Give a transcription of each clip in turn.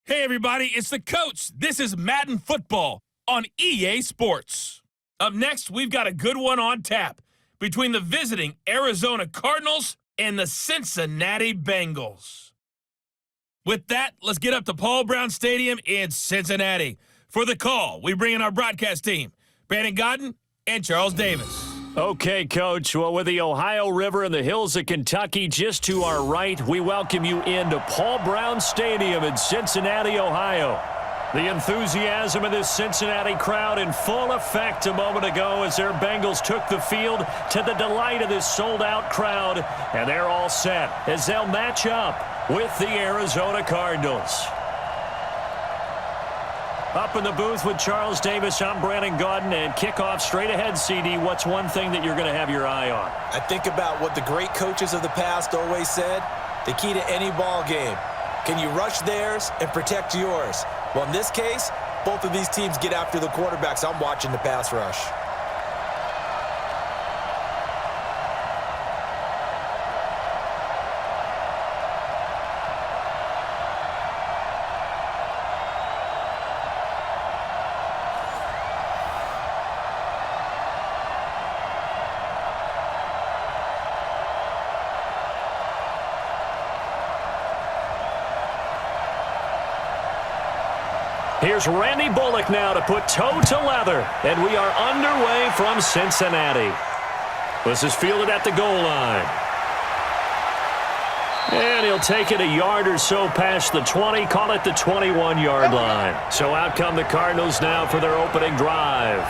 Hey everybody, it's the coach. This is Madden Football on EA Sports. Up next, we've got a good one on tap between the visiting Arizona Cardinals and the Cincinnati Bengals. With that, let's get up to Paul Brown Stadium in Cincinnati. For the call, we bring in our broadcast team, Brandon Godden and Charles Davis. Okay, Coach. Well, with the Ohio River and the hills of Kentucky just to our right, we welcome you into Paul Brown Stadium in Cincinnati, Ohio. The enthusiasm of this Cincinnati crowd in full effect a moment ago as their Bengals took the field to the delight of this sold-out crowd, and they're all set as they'll match up with the Arizona Cardinals. Up in the booth with Charles Davis, I'm Brandon Godden, and kickoff straight ahead, CD. What's one thing that you're going to have your eye on? I think about what the great coaches of the past always said. The key to any ball game. Can you rush theirs and protect yours? Well, in this case, both of these teams get after the quarterbacks. I'm watching the pass rush. Here's Randy Bullock now to put toe to leather, and we are underway from Cincinnati. This is fielded at the goal line. And he'll take it a yard or so past the 20, call it the 21-yard line. So out come the Cardinals now for their opening drive.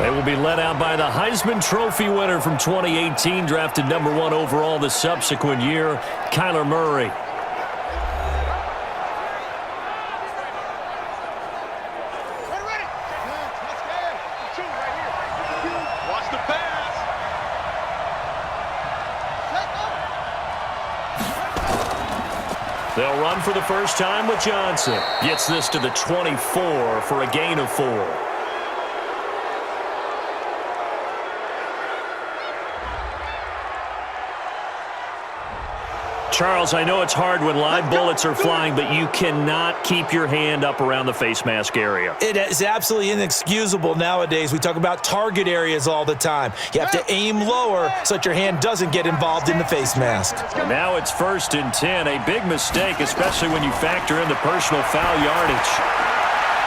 They will be led out by the Heisman Trophy winner from 2018, drafted number 1 overall the subsequent year, Kyler Murray. They'll run for the first time with Johnson. Gets this to the 24 for a gain of 4. Charles, I know it's hard when live bullets are flying, but you cannot keep your hand up around the face mask area. It is absolutely inexcusable nowadays. We talk about target areas all the time. You have to aim lower so that your hand doesn't get involved in the face mask. And now it's 1st and 10. A big mistake, especially when you factor in the personal foul yardage.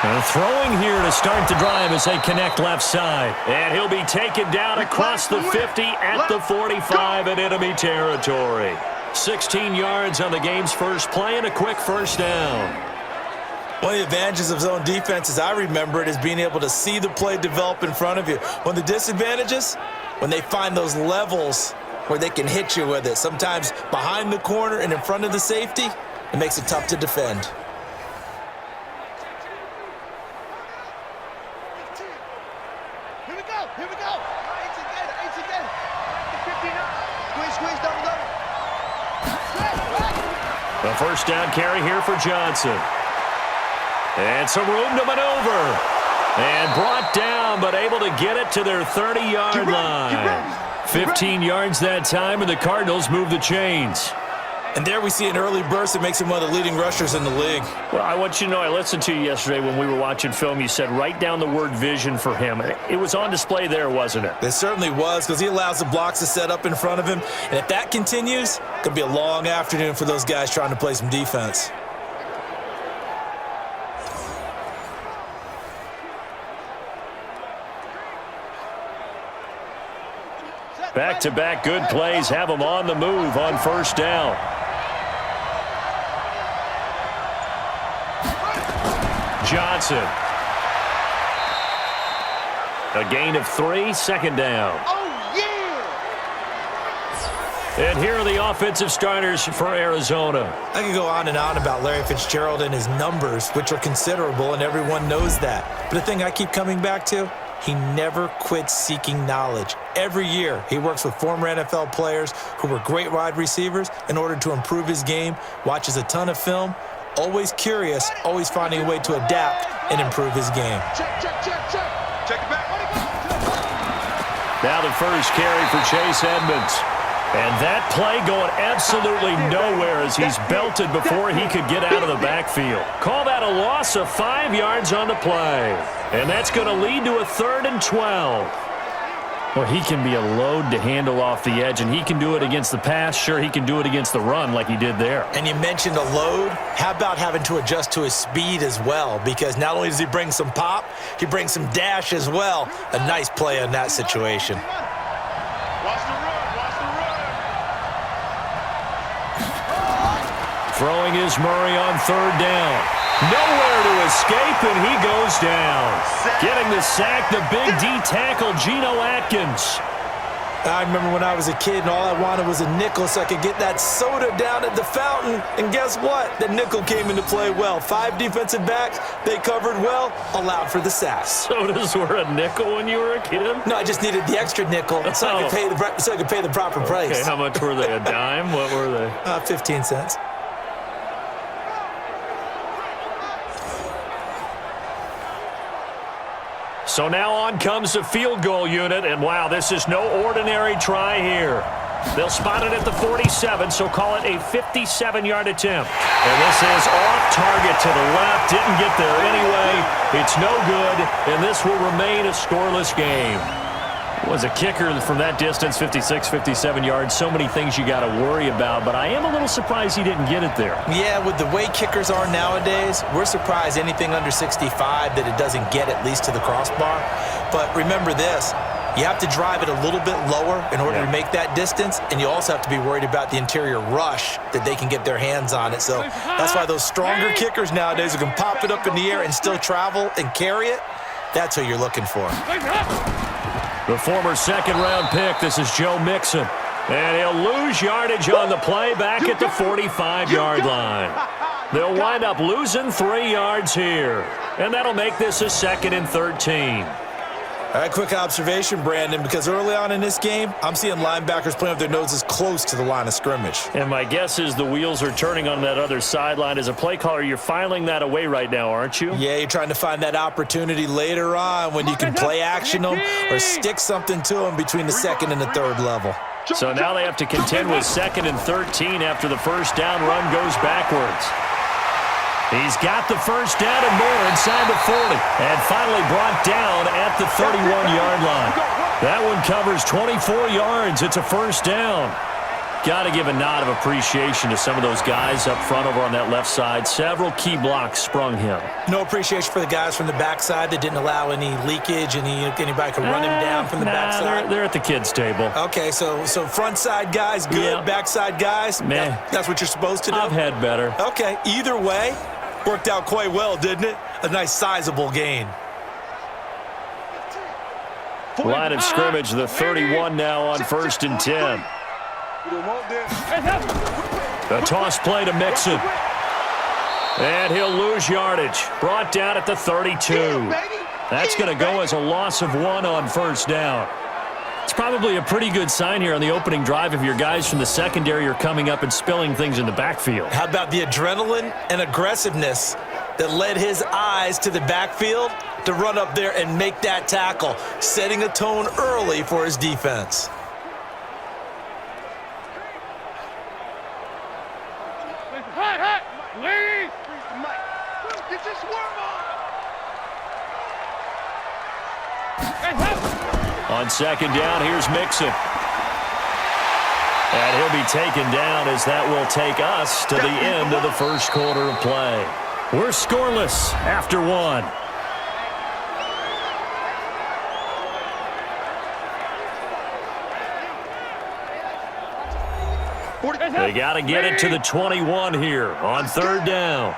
And throwing here to start the drive as they connect left side. And he'll be taken down across the 50 at the 45 in enemy territory. 16 yards on the game's first play and a quick first down. One of the advantages of zone defense, as I remember it, is being able to see the play develop in front of you. One of the disadvantages, when they find those levels where they can hit you with it, sometimes behind the corner and in front of the safety, it makes it tough to defend. Here we go. Squeeze, double. The first down carry here for Johnson. And some room to maneuver. And brought down, but able to get it to their 30-yard line. 15 yards that time, and the Cardinals move the chains. And there we see an early burst that makes him one of the leading rushers in the league. Well, I want you to know, I listened to you yesterday when we were watching film. You said write down the word vision for him. It was on display there, wasn't it? It certainly was, because he allows the blocks to set up in front of him. And if that continues, it could be a long afternoon for those guys trying to play some defense. Back-to-back good plays have them on the move on first down. Johnson. A gain of 3, second down. Oh, yeah! And here are the offensive starters for Arizona. I could go on and on about Larry Fitzgerald and his numbers, which are considerable, and everyone knows that. But the thing I keep coming back to, he never quits seeking knowledge. Every year, he works with former NFL players who were great wide receivers in order to improve his game, watches a ton of film, always curious, always finding a way to adapt and improve his game. Check. Check it back. Now the first carry for Chase Edmonds. And that play going absolutely nowhere as he's belted before he could get out of the backfield. Call that a loss of 5 yards on the play. And that's going to lead to a 3rd and 12. Well, he can be a load to handle off the edge, and he can do it against the pass. Sure, he can do it against the run like he did there. And you mentioned a load. How about having to adjust to his speed as well? Because not only does he bring some pop, he brings some dash as well. A nice play in that situation. Throwing is Murray on 3rd down. Nowhere to escape, and he goes down. Getting the sack, the big D tackle, Geno Atkins. I remember when I was a kid and all I wanted was a nickel so I could get that soda down at the fountain. And guess what? The nickel came into play well. 5 defensive backs, they covered well, allowed for the sack. Sodas were a nickel when you were a kid? No, I just needed the extra nickel so I could pay the proper price. Okay, how much were they? A dime? What were they? 15 cents. So now on comes the field goal unit, and wow, this is no ordinary try here. They'll spot it at the 47, so call it a 57-yard attempt. And this is off target to the left, didn't get there anyway. It's no good, and this will remain a scoreless game. Was a kicker from that distance, 56, 57 yards. So many things you got to worry about, but I am a little surprised he didn't get it there. Yeah, with the way kickers are nowadays, we're surprised anything under 65 that it doesn't get at least to the crossbar. But remember this, you have to drive it a little bit lower in order to make that distance, and you also have to be worried about the interior rush that they can get their hands on it. So that's why those stronger kickers nowadays who can pop it up in the air and still travel and carry it, that's who you're looking for. The former second-round pick, this is Joe Mixon. And he'll lose yardage on the play back at the 45-yard line. They'll wind up losing 3 yards here. And that'll make this a 2nd and 13. All right, quick observation, Brandon, because early on in this game, I'm seeing linebackers playing with their noses close to the line of scrimmage. And my guess is the wheels are turning on that other sideline. As a play caller, you're filing that away right now, aren't you? Yeah, you're trying to find that opportunity later on when you can play action them or stick something to them between the 2nd and the 3rd level. So now they have to contend with 2nd and 13 after the first down run goes backwards. He's got the first down and more inside the 40. And finally brought down at the 31-yard line. That one covers 24 yards. It's a first down. Got to give a nod of appreciation to some of those guys up front over on that left side. Several key blocks sprung him. No appreciation for the guys from the backside that didn't allow any leakage and anybody could run him down from the backside. They're at the kids' table. Okay, so front side guys good, backside guys, man, that's what you're supposed to do? I've had better. Okay, either way, worked out quite well, didn't it? A nice sizable gain. Line of scrimmage, the 31 now on 1st and 10. A toss play to Mixon. And he'll lose yardage. Brought down at the 32. That's going to go as a loss of 1 on first down. It's probably a pretty good sign here on the opening drive if your guys from the secondary are coming up and spilling things in the backfield. How about the adrenaline and aggressiveness that led his eyes to the backfield to run up there and make that tackle, setting a tone early for his defense. On 2nd down, here's Mixon. And he'll be taken down as that will take us to the end of the first quarter of play. We're scoreless after 1. They got to get it to the 21 here on 3rd down.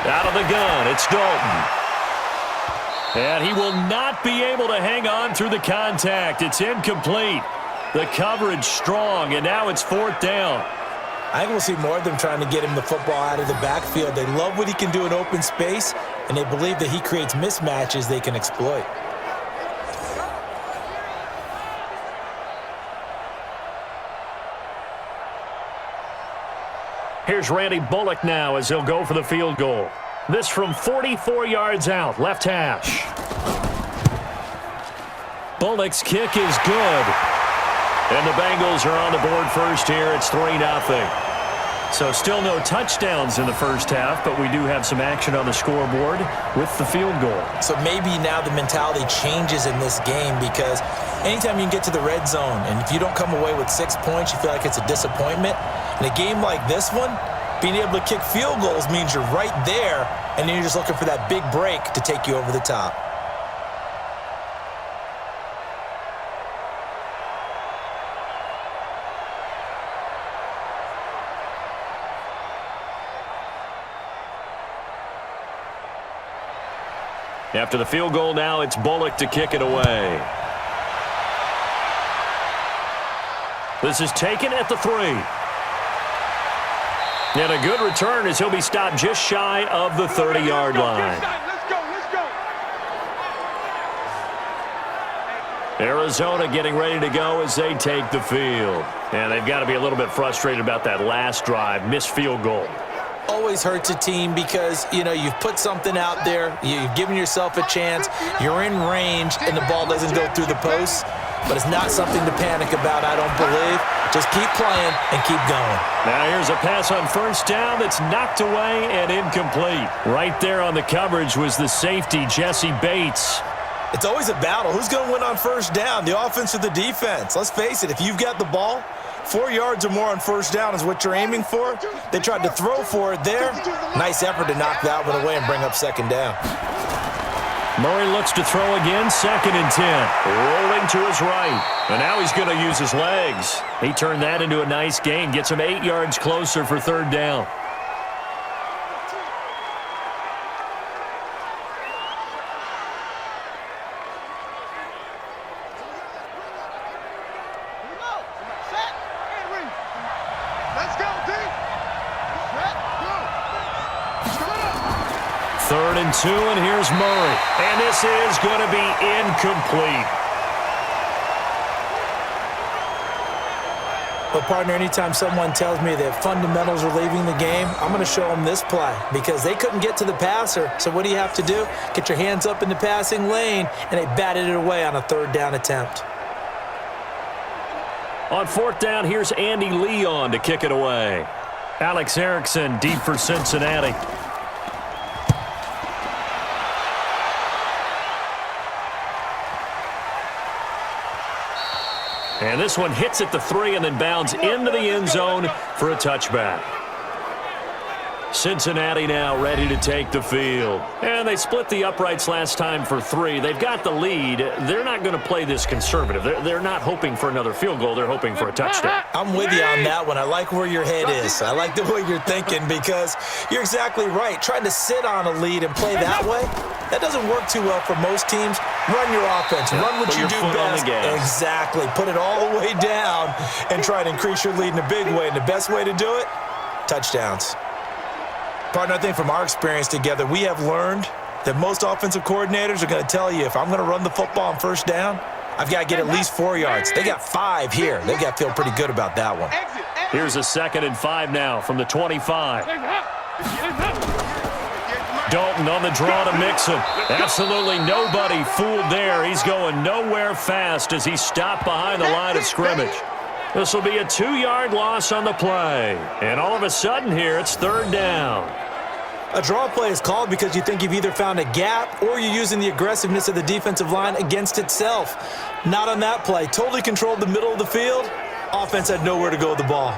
Out of the gun, it's Dalton. And he will not be able to hang on through the contact. It's incomplete. The coverage strong, and now it's 4th down. I think we'll see more of them trying to get him the football out of the backfield. They love what he can do in open space, and they believe that he creates mismatches they can exploit. Here's Randy Bullock now as he'll go for the field goal. This from 44 yards out, left hash. Bullock's kick is good. And the Bengals are on the board first here. It's 3-0. So still no touchdowns in the first half, but we do have some action on the scoreboard with the field goal. So maybe now the mentality changes in this game, because anytime you can get to the red zone, and if you don't come away with 6 points, you feel like it's a disappointment. In a game like this one, being able to kick field goals means you're right there, and then you're just looking for that big break to take you over the top. After the field goal now, it's Bullock to kick it away. This is taken at the 3. And a good return as he'll be stopped just shy of the 30-yard line. Let's go. Arizona getting ready to go as they take the field. And they've got to be a little bit frustrated about that last drive, missed field goal. Always hurts a team because, you've put something out there, you've given yourself a chance, you're in range, and the ball doesn't go through the posts. But it's not something to panic about, I don't believe. Just keep playing and keep going. Now here's a pass on first down that's knocked away and incomplete. Right there on the coverage was the safety, Jesse Bates. It's always a battle. Who's going to win on first down, the offense or the defense? Let's face it, if you've got the ball, 4 yards or more on first down is what you're aiming for. They tried to throw for it there. Nice effort to knock that one away and bring up second down. Murray looks to throw again, 2nd and 10. Rolling to his right. And now he's going to use his legs. He turned that into a nice gain. Gets him 8 yards closer for 3rd down. Let's go, D. Set, go. 3rd and 2, and here's Murray. And this is going to be incomplete. But, partner, anytime someone tells me that fundamentals are leaving the game, I'm going to show them this play because they couldn't get to the passer. So what do you have to do? Get your hands up in the passing lane, and they batted it away on a 3rd down attempt. On 4th down, here's Andy Leon to kick it away. Alex Erickson deep for Cincinnati. And this one hits at the 3 and then bounds into the end zone for a touchback. Cincinnati now ready to take the field. And they split the uprights last time for 3. They've got the lead. They're not going to play this conservative. They're not hoping for another field goal. They're hoping for a touchdown. I'm with you on that one. I like where your head is. I like the way you're thinking because you're exactly right. Trying to sit on a lead and play that way, that doesn't work too well for most teams. Run your offense. Run what you do best. Exactly. Put it all the way down and try to increase your lead in a big way. And the best way to do it, touchdowns. Partner, I think from our experience together, we have learned that most offensive coordinators are going to tell you, if I'm going to run the football on first down, I've got to get at least 4 yards. They got 5 here. They've got to feel pretty good about that one. Here's a 2nd and 5 now from the 25. Dalton on the draw to Mixon. Absolutely nobody fooled there. He's going nowhere fast as he's stopped behind the line of scrimmage. This will be a 2-yard loss on the play. And all of a sudden here, it's 3rd down. A draw play is called because you think you've either found a gap or you're using the aggressiveness of the defensive line against itself. Not on that play. Totally controlled the middle of the field. Offense had nowhere to go with the ball.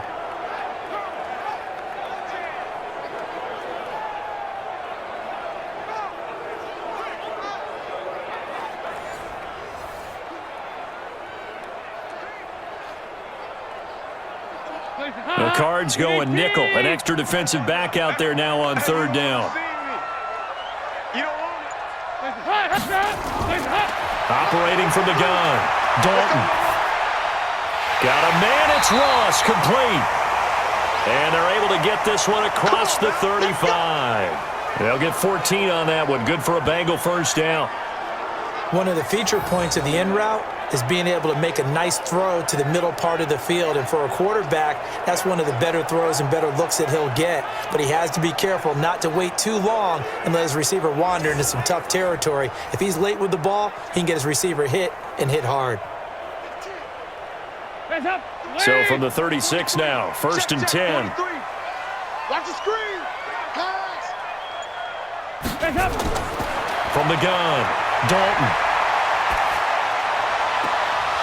The Cards going nickel. An extra defensive back out there now on 3rd down. Operating from the gun. Dalton. Got a man. It's Ross. Complete. And they're able to get this one across the 35. They'll get 14 on that one. Good for a Bengal first down. One of the feature points of the in route is being able to make a nice throw to the middle part of the field. And for a quarterback, that's one of the better throws and better looks that he'll get. But he has to be careful not to wait too long and let his receiver wander into some tough territory. If he's late with the ball, he can get his receiver hit and hit hard. So from the 36 now, 1st and 10. Watch the screen. Pass. From the gun, Dalton.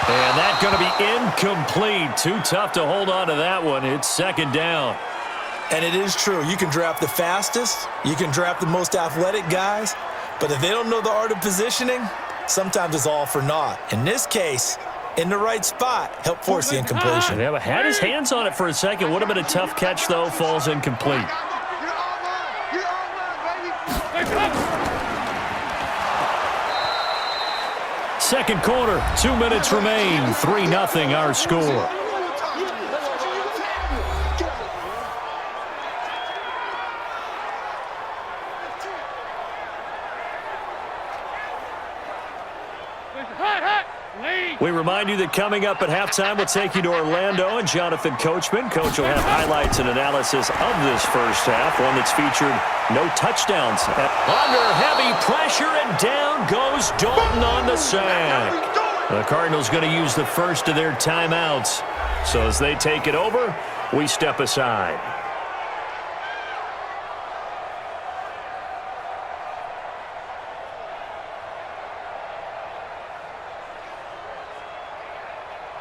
And that's going to be incomplete. Too tough to hold on to that one. It's 2nd down. And it is true. You can draft the fastest. You can draft the most athletic guys. But if they don't know the art of positioning, sometimes it's all for naught. In this case, in the right spot, help force the incompletion. Yeah, but had his hands on it for a second. Would have been a tough catch, though. Falls incomplete. Second quarter, 2 minutes remain. 3-0 our score. We remind you that coming up at halftime, we'll take you to Orlando and Jonathan Coachman. Coach will have highlights and analysis of this first half, one that's featured no touchdowns. Under heavy pressure, and down goes Dalton on the sack. The Cardinals going to use the first of their timeouts. So as they take it over, we step aside.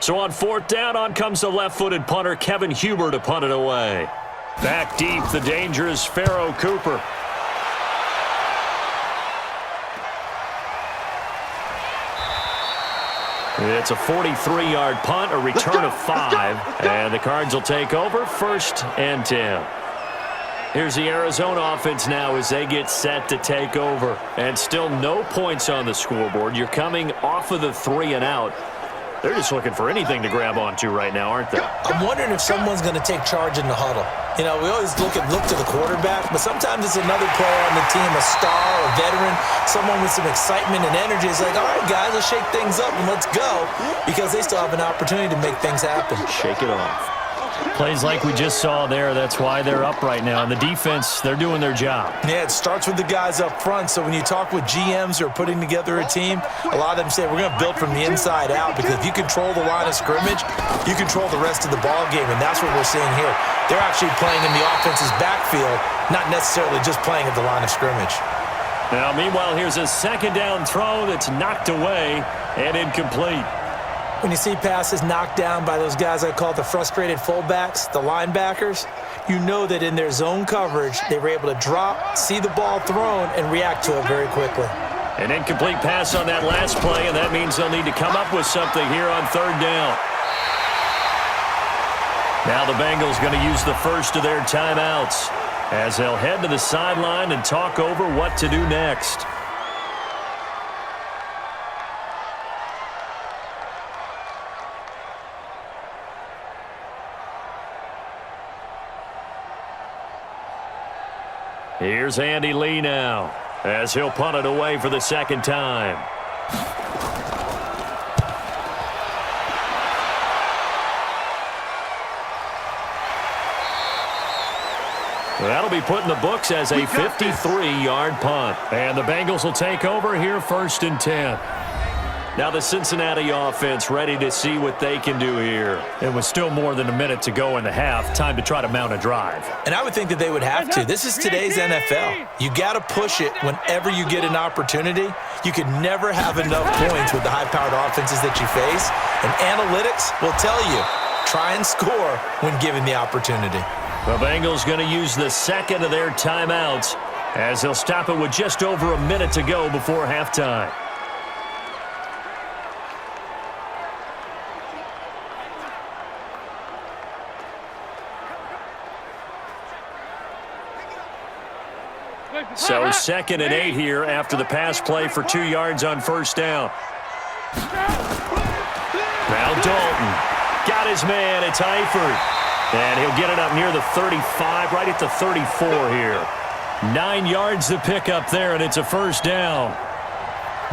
So on 4th down, on comes the left-footed punter, Kevin Huber, to punt it away. Back deep, the dangerous Pharaoh Cooper. It's a 43-yard punt, a return of 5, and the Cards will take over 1st and 10. Here's the Arizona offense now as they get set to take over. And still no points on the scoreboard. You're coming off of the 3-and-out. They're just looking for anything to grab onto right now, aren't they? I'm wondering if someone's going to take charge in the huddle. You know, we always look to the quarterback, but sometimes it's another player on the team, a star, a veteran, someone with some excitement and energy. It's like, all right, guys, let's shake things up and let's go, because they still have an opportunity to make things happen. Shake it off. Plays like we just saw there, that's why they're up right now. And the defense, they're doing their job. Yeah, it starts with the guys up front. So when you talk with GMs who are putting together a team, a lot of them say we're going to build from the inside out, because if you control the line of scrimmage, you control the rest of the ball game, and that's what we're seeing here. They're actually playing in the offense's backfield, not necessarily just playing at the line of scrimmage. Now, meanwhile, here's a 2nd down throw that's knocked away and incomplete. When you see passes knocked down by those guys I call the frustrated fullbacks, the linebackers, you know that in their zone coverage, they were able to drop, see the ball thrown, and react to it very quickly. An incomplete pass on that last play, and that means they'll need to come up with something here on 3rd down. Now the Bengals going to use the first of their timeouts as they'll head to the sideline and talk over what to do next. Here's Andy Lee now as he'll punt it away for the 2nd time. That'll be put in the books as a 53-yard punt. And the Bengals will take over here 1st and 10. Now the Cincinnati offense ready to see what they can do here. It was still more than a minute to go in the half. Time to try to mount a drive. And I would think that they would have to. This is today's NFL. You got to push it whenever you get an opportunity. You can never have enough points with the high-powered offenses that you face. And analytics will tell you, try and score when given the opportunity. The Bengals going to use the 2nd of their timeouts as they'll stop it with just over a minute to go before halftime. So 2nd and 8 here after the pass play for 2 yards on 1st down. Now Dalton got his man. It's Eifert. And he'll get it up near the 35, right at the 34 here. 9 yards to pick up there, and it's a 1st down.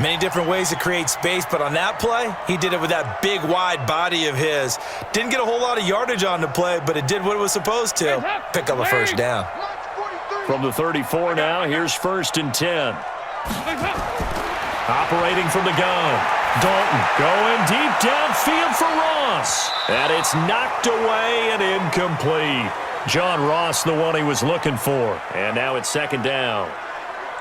Many different ways to create space, but on that play, he did it with that big, wide body of his. Didn't get a whole lot of yardage on the play, but it did what it was supposed to. Pick up a first down. From the 34 now, here's 1st and 10. Operating from the gun. Dalton going deep downfield for Ross. And it's knocked away and incomplete. John Ross, the one he was looking for. And now it's 2nd down.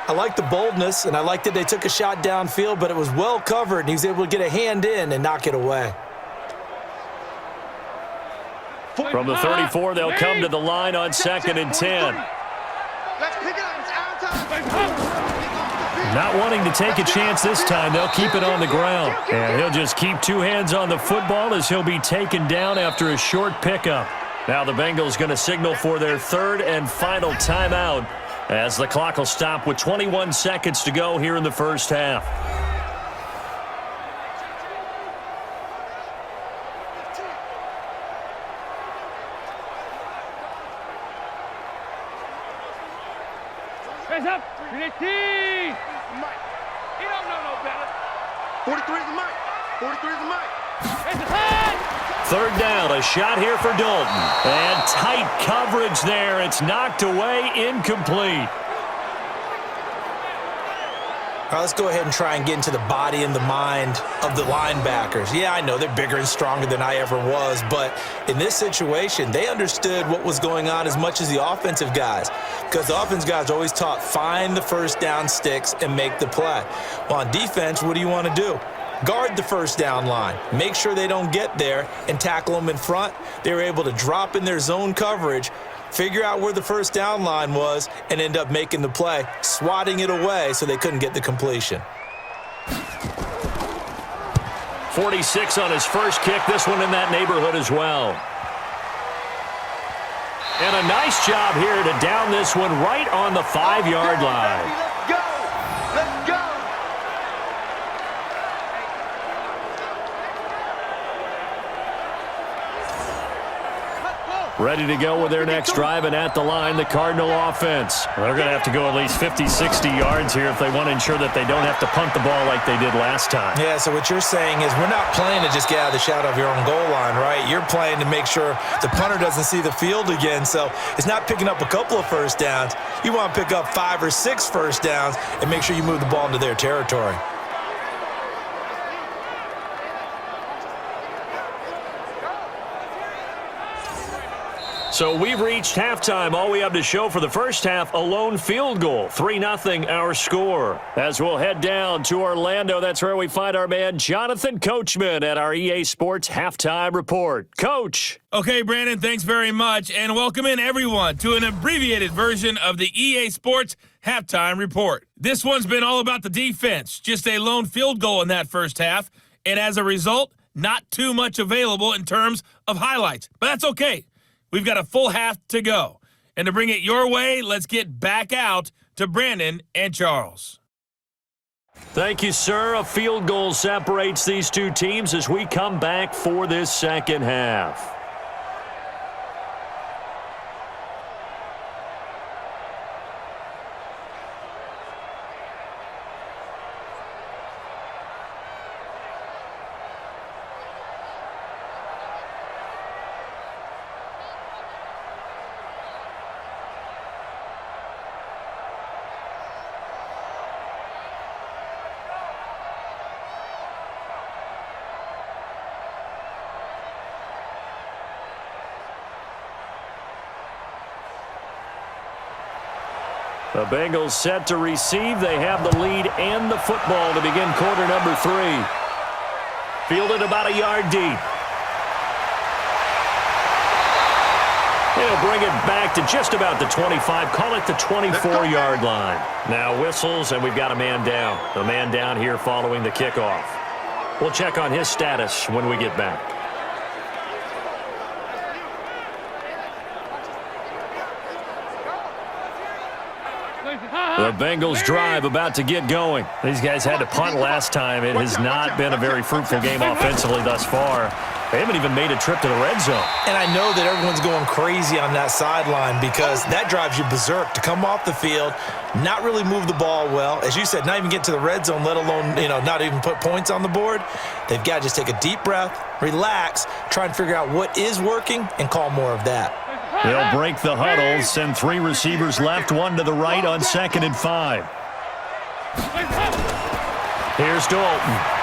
I like the boldness, and I like that they took a shot downfield, but it was well covered, and he was able to get a hand in and knock it away. From the 34, they'll come to the line on 2nd and 10. Let's pick it up. It's our time. Not wanting to take a chance this time, they'll keep it on the ground. And he'll just keep 2 hands on the football as he'll be taken down after a short pickup. Now the Bengals going to signal for their 3rd and final timeout, as the clock will stop with 21 seconds to go here in the first half. Hands up! 318! Mike. He don't know no better. 43 is the mic. 43 is the mic. Hands up! 3rd down, a shot here for Dalton. And tight coverage there. It's knocked away, incomplete. All right, let's go ahead and try and get into the body and the mind of the linebackers. Yeah, I know they're bigger and stronger than I ever was, but in this situation, they understood what was going on as much as the offensive guys, because the offensive guys are always taught, find the first down sticks and make the play. Well, on defense, what do you want to do? Guard the first down line. Make sure they don't get there and tackle them in front. They were able to drop in their zone coverage, figure out where the first down line was, and end up making the play, swatting it away so they couldn't get the completion. 46 on his first kick. This one in that neighborhood as well. And a nice job here to down this one right on the 5-yard line. Let's go. Let's go. Ready to go with their next drive, and at the line, the Cardinal offense. They're going to have to go at least 50, 60 yards here if they want to ensure that they don't have to punt the ball like they did last time. Yeah, so what you're saying is we're not playing to just get out of the shadow of your own goal line, right? You're playing to make sure the punter doesn't see the field again. So it's not picking up a couple of first downs. You want to pick up 5 or 6 first downs and make sure you move the ball into their territory. So we've reached halftime. All we have to show for the first half, a lone field goal. 3-0 our score. As we'll head down to Orlando, that's where we find our man Jonathan Coachman at our EA Sports Halftime Report. Coach. Okay, Brandon, thanks very much, and welcome in everyone to an abbreviated version of the EA Sports Halftime Report. This one's been all about the defense, just a lone field goal in that first half, and as a result, not too much available in terms of highlights. But that's okay. We've got a full half to go. And to bring it your way, let's get back out to Brandon and Charles. Thank you, sir. A field goal separates these two teams as we come back for this second half. The Bengals set to receive. They have the lead and the football to begin quarter number 3. Fielded about a yard deep. He'll bring it back to just about the 25. Call it the 24-yard line. Now whistles, and we've got a man down. The man down here following the kickoff. We'll check on his status when we get back. The Bengals drive about to get going. These guys had to punt last time. It has not been a very fruitful game offensively thus far. They haven't even made a trip to the red zone. And I know that everyone's going crazy on that sideline because that drives you berserk to come off the field, not really move the ball well. As you said, not even get to the red zone, let alone, not even put points on the board. They've got to just take a deep breath, relax, try and figure out what is working, and call more of that. They'll break the huddle, send 3 receivers left, 1 to the right on 2nd and 5. Here's Dalton.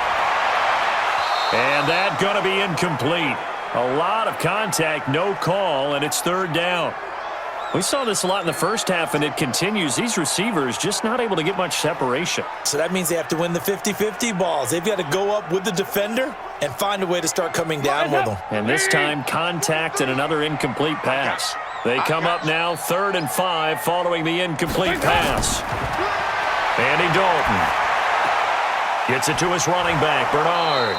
And that's going to be incomplete. A lot of contact, no call, and it's 3rd down. We saw this a lot in the first half, and it continues. These receivers just not able to get much separation. So that means they have to win the 50-50 balls. They've got to go up with the defender and find a way to start coming down with them. And this time, contact and another incomplete pass. They come up now 3rd and 5 following the incomplete pass. Andy Dalton gets it to his running back, Bernard.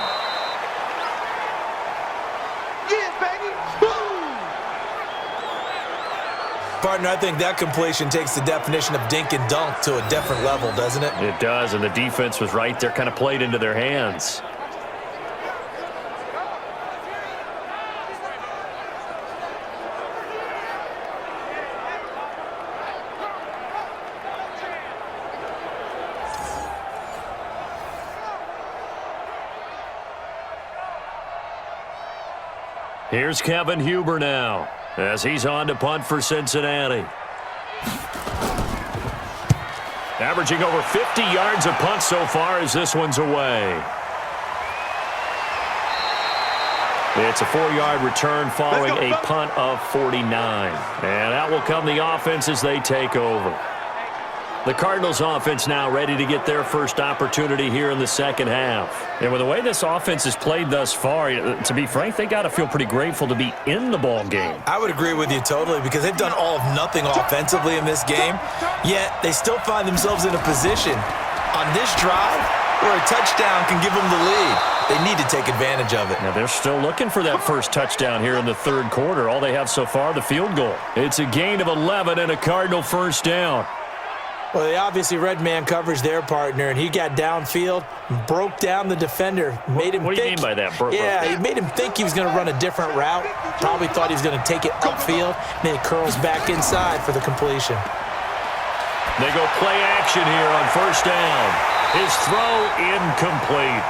Partner, I think that completion takes the definition of dink and dunk to a different level, doesn't it? It does, and the defense was right there, kind of played into their hands. Here's Kevin Huber now, as he's on to punt for Cincinnati. Averaging over 50 yards a punt so far as this one's away. It's a 4-yard return following a punt of 49. And out will come the offense as they take over. The Cardinals offense now ready to get their first opportunity here in the second half. And with the way this offense has played thus far, to be frank, they got to feel pretty grateful to be in the ball game. I would agree with you totally because they've done all of nothing offensively in this game, yet they still find themselves in a position on this drive where a touchdown can give them the lead. They need to take advantage of it. Now they're still looking for that first touchdown here in the 3rd quarter. All they have so far, the field goal. It's a gain of 11 and a Cardinal first down. Well, they obviously read man coverage their partner, and he got downfield, broke down the defender, made him think. What do you mean by that? He made him think he was going to run a different route. Probably thought he was going to take it upfield, and then he curls back inside for the completion. They go play action here on first down. His throw incomplete.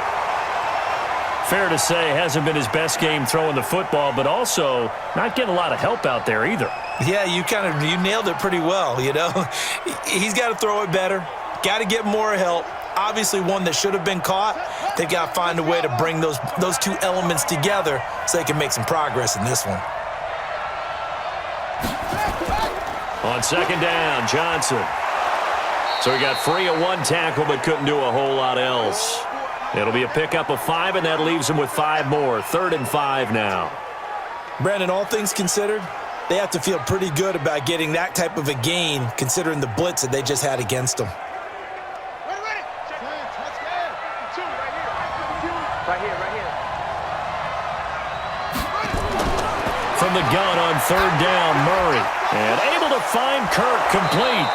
Fair to say, hasn't been his best game throwing the football, but also not getting a lot of help out there either. Yeah, you nailed it pretty well, He's got to throw it better, got to get more help. Obviously one that should have been caught. They've got to find a way to bring those 2 elements together so they can make some progress in this one. On second down, Johnson. So he got free of 1 tackle but couldn't do a whole lot else. It'll be a pickup of 5, and that leaves him with 5 more. 3rd and 5 now. Brandon, all things considered, they have to feel pretty good about getting that type of a gain considering the blitz that they just had against them. Right here. From the gun on 3rd down, Murray. And able to find Kirk complete.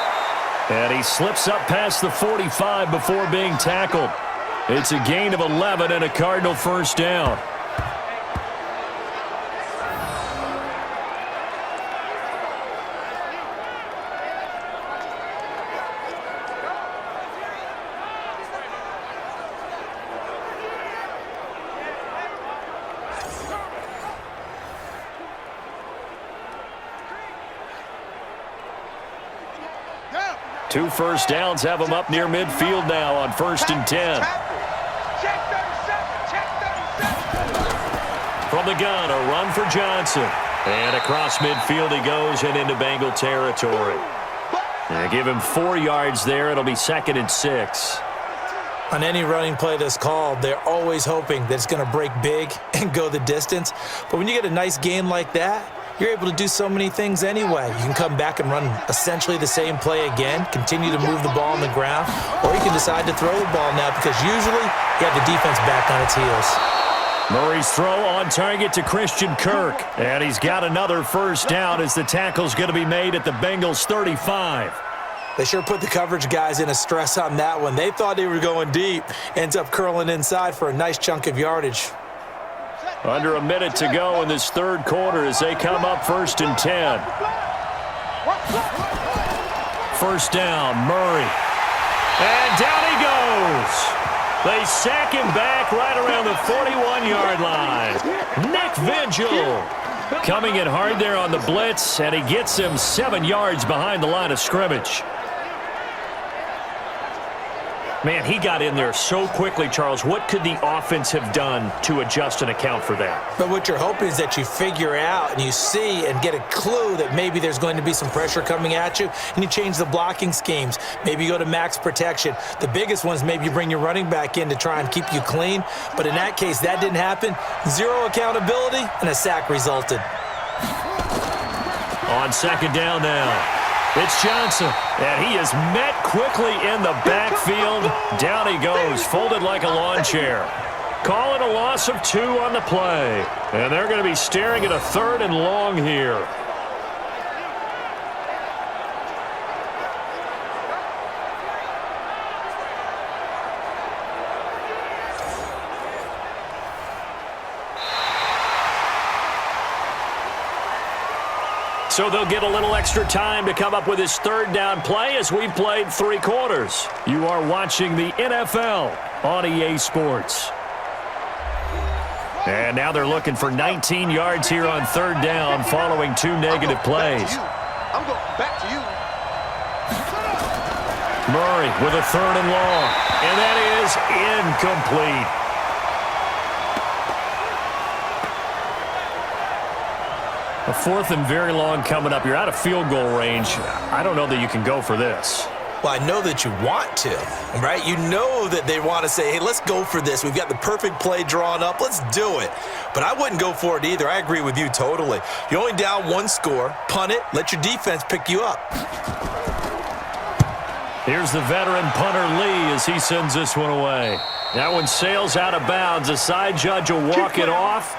And he slips up past the 45 before being tackled. It's a gain of 11 and a Cardinal first down. Two first downs have them up near midfield now on 1st and 10. From the gun, a run for Johnson. And across midfield he goes and into Bengal territory. And give him 4 yards there. It'll be 2nd and 6. On any running play that's called, they're always hoping that it's going to break big and go the distance. But when you get a nice game like that, you're able to do so many things anyway. You can come back and run essentially the same play again, continue to move the ball on the ground, or you can decide to throw the ball now because usually you have the defense back on its heels. Murray's throw on target to Christian Kirk. And he's got another first down as the tackle's going to be made at the Bengals 35. They sure put the coverage guys in a stress on that one. They thought they were going deep. Ends up curling inside for a nice chunk of yardage. Under a minute to go in this third quarter as they come up 1st and 10. First down, Murray. And down he goes. They sack him back right around the 41-yard line. Nick Vigil coming in hard there on the blitz, and he gets him 7 yards behind the line of scrimmage. Man, he got in there so quickly, Charles. What could the offense have done to adjust and account for that? But what you're hoping is that you figure out and you see and get a clue that maybe there's going to be some pressure coming at you, and you change the blocking schemes. Maybe you go to max protection. The biggest ones, maybe you bring your running back in to try and keep you clean. But in that case, that didn't happen. Zero accountability, and a sack resulted. On second down now. It's Johnson, and he is met quickly in the backfield. Down he goes, folded like a lawn chair. Call it a loss of 2 on the play. And they're going to be staring at a 3rd and long here. So they'll get a little extra time to come up with his 3rd down play as we've played 3 quarters. You are watching the NFL on EA Sports. And now they're looking for 19 yards here on 3rd down following 2 negative plays. I'm going back to you. Murray with a 3rd and long. And that is incomplete. A 4th and very long coming up. You're out of field goal range. I don't know that you can go for this. Well, I know that you want to, right? You know that they want to say, hey, let's go for this. We've got the perfect play drawn up. Let's do it. But I wouldn't go for it either. I agree with you totally. You're only down 1 score. Punt it. Let your defense pick you up. Here's the veteran punter Lee as he sends this one away. That one sails out of bounds. The side judge will walk it off.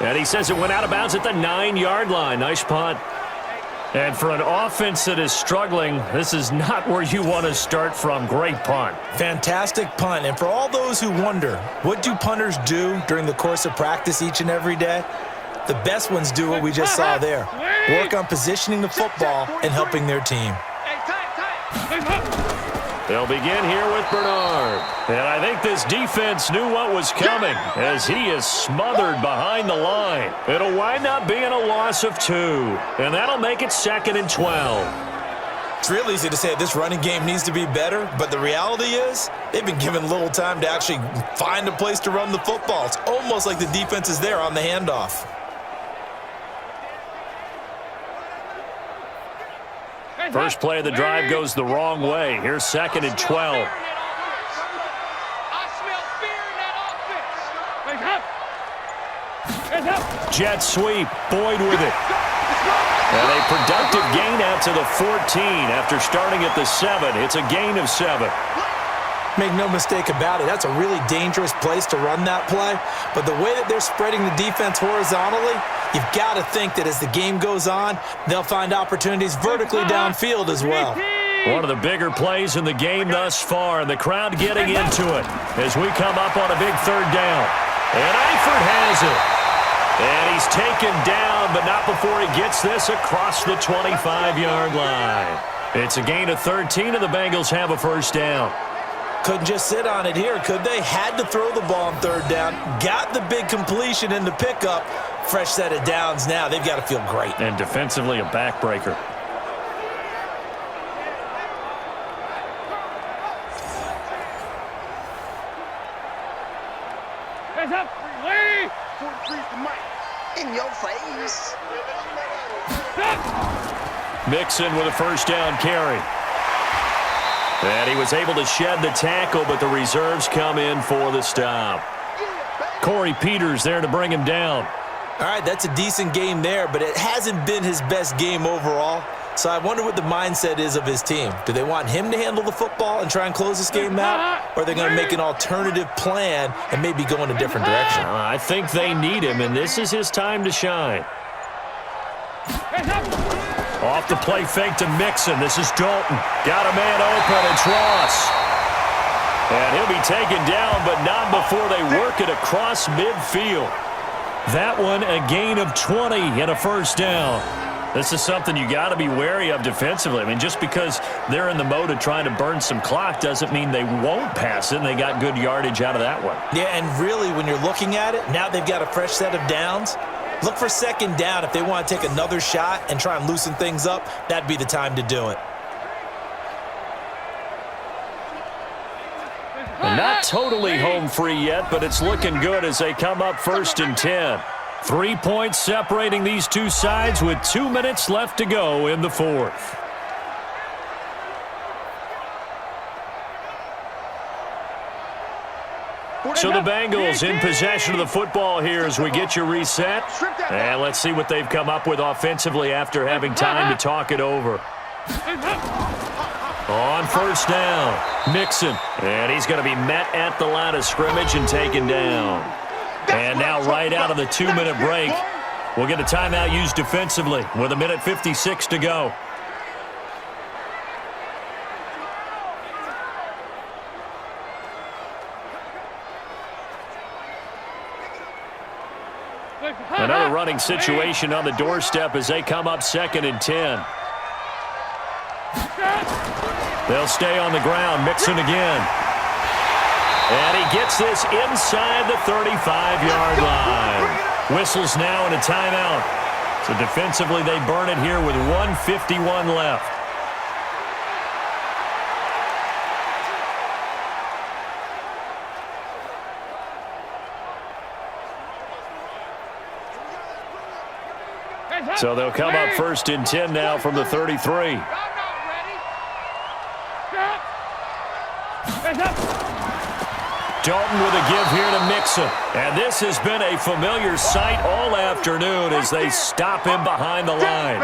And he says it went out of bounds at the 9-yard line. Nice punt. And for an offense that is struggling, this is not where you want to start from. Great punt. Fantastic punt. And for all those who wonder, what do punters do during the course of practice each and every day? The best ones do what we just saw there. Work on positioning the football and helping their team. They'll begin here with Bernard. And I think this defense knew what was coming as he is smothered behind the line. It'll wind up being a loss of 2. And that'll make it 2nd and 12. It's real easy to say this running game needs to be better, but the reality is they've been given little time to actually find a place to run the football. It's almost like the defense is there on the handoff. First play of the drive goes the wrong way. Here's 2nd and 12. Jet sweep. Boyd with it. And a productive gain out to the 14 after starting at the 7. It's a gain of 7. Make no mistake about it, that's a really dangerous place to run that play. But the way that they're spreading the defense horizontally, you've got to think that as the game goes on, they'll find opportunities vertically downfield as well. One of the bigger plays in the game thus far, and the crowd getting into it as we come up on a big 3rd down. And Eifert has it. And he's taken down, but not before he gets this across the 25-yard line. It's a gain of 13, and the Bengals have a 1st down. Couldn't just sit on it here, could they? Had to throw the ball on 3rd down. Got the big completion in the pickup. Fresh set of downs now. They've got to feel great. And defensively, a backbreaker. Hands up, Lee! In your face. Mixon with a 1st down carry. And he was able to shed the tackle, but the reserves come in for the stop. Corey Peters there to bring him down. All right, that's a decent game there, but it hasn't been his best game overall. So I wonder what the mindset is of his team. Do they want him to handle the football and try and close this game out? Or are they going to make an alternative plan and maybe go in a different direction? I think they need him, and this is his time to shine. Off the play fake to Mixon. This is Dalton. Got a man open. It's Ross. And he'll be taken down, but not before they work it across midfield. That one a gain of 20 and a first down. This is something you got to be wary of defensively. I mean, just because they're in the mode of trying to burn some clock doesn't mean they won't pass it, and they got good yardage out of that one. Yeah, and really, when you're looking at it, now they've got a fresh set of downs. Look for second down. If they want to take another shot and try and loosen things up, that'd be the time to do it. And not totally home free yet, but it's looking good as they come up 1st and 10. 3 points separating these two sides with 2 minutes left to go in the fourth. So the Bengals in possession of the football here as we get you reset. And let's see what they've come up with offensively after having time to talk it over. On first down, Mixon. And he's going to be met at the line of scrimmage and taken down. And now right out of the 2-minute break, we'll get a timeout used defensively with 1:56 to go. Another running situation on the doorstep as they come up 2nd and 10. They'll stay on the ground. Mixon again. And he gets this inside the 35-yard line. Whistles now and a timeout. So defensively, they burn it here with 1:51 left. So they'll come up 1st and 10 now from the 33. Dalton with a give here to Mixon. And this has been a familiar sight all afternoon as they stop him behind the line.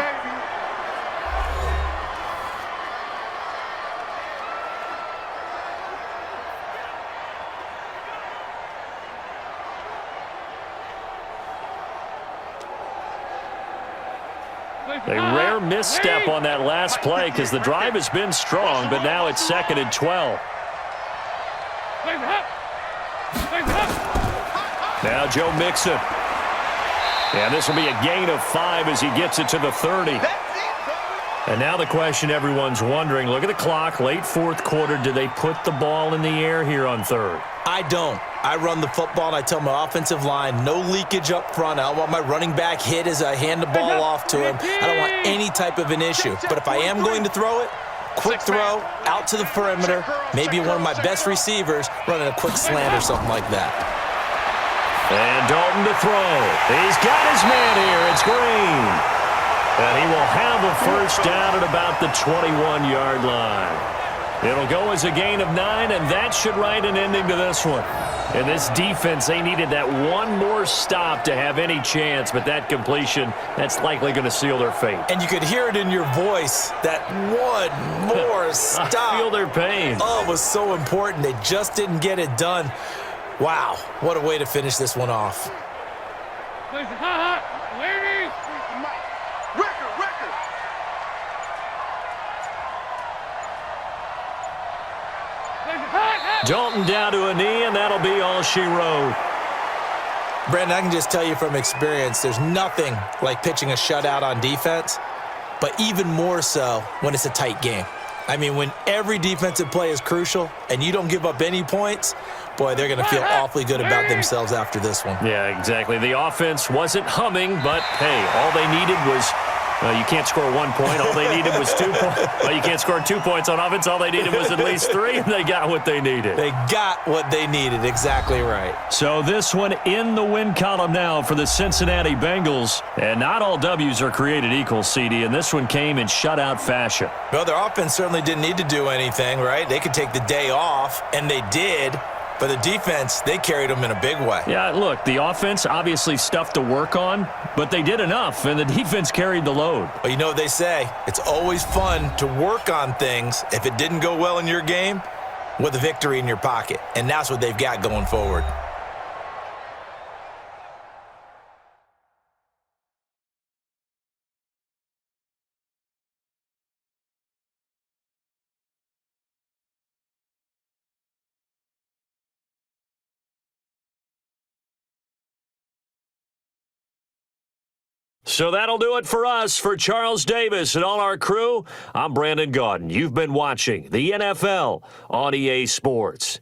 A rare misstep on that last play because the drive has been strong, but now it's 2nd and 12. Now Joe Mixon. And this will be a gain of 5 as he gets it to the 30. And now the question everyone's wondering, look at the clock, late 4th quarter, do they put the ball in the air here on 3rd? I don't. I run the football, and I tell my offensive line, no leakage up front. I don't want my running back hit as I hand the ball off to him. I don't want any type of an issue. But if I am going to throw it, quick throw, out to the perimeter, maybe one of my best receivers running a quick slant or something like that. And Dalton to throw. He's got his man here. It's Green. And he will have a first down at about the 21-yard line. It'll go as a gain of 9, and that should write an ending to this one. And this defense, they needed that one more stop to have any chance, but that completion, that's likely going to seal their fate. And you could hear it in your voice, that one more stop. I feel their pain. Oh, it was so important. They just didn't get it done. Wow, what a way to finish this one off. Dalton down to a knee, and that'll be all she wrote. Brandon, I can just tell you from experience, there's nothing like pitching a shutout on defense, but even more so when it's a tight game. I mean, when every defensive play is crucial and you don't give up any points, boy, they're going to feel awfully good about themselves after this one. Yeah, exactly. The offense wasn't humming, but, hey, all they needed was you can't score 1 point. All they needed was 2 points. Well, you can't score 2 points on offense. All they needed was at least 3, and they got what they needed. They got what they needed. Exactly right. So this one in the win column now for the Cincinnati Bengals. And not all W's are created equal, CD, and this one came in shutout fashion. Well, their offense certainly didn't need to do anything, right? They could take the day off, and they did. But the defense, they carried them in a big way. Yeah, look, the offense obviously stuff to work on, but they did enough, and the defense carried the load. Well, you know what they say. It's always fun to work on things if it didn't go well in your game with a victory in your pocket. And that's what they've got going forward. So that'll do it for us. For Charles Davis and all our crew, I'm Brandon Gaudin. You've been watching the NFL on EA Sports.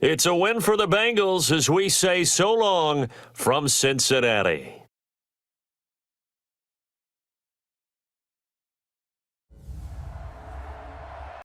It's a win for the Bengals as we say so long from Cincinnati.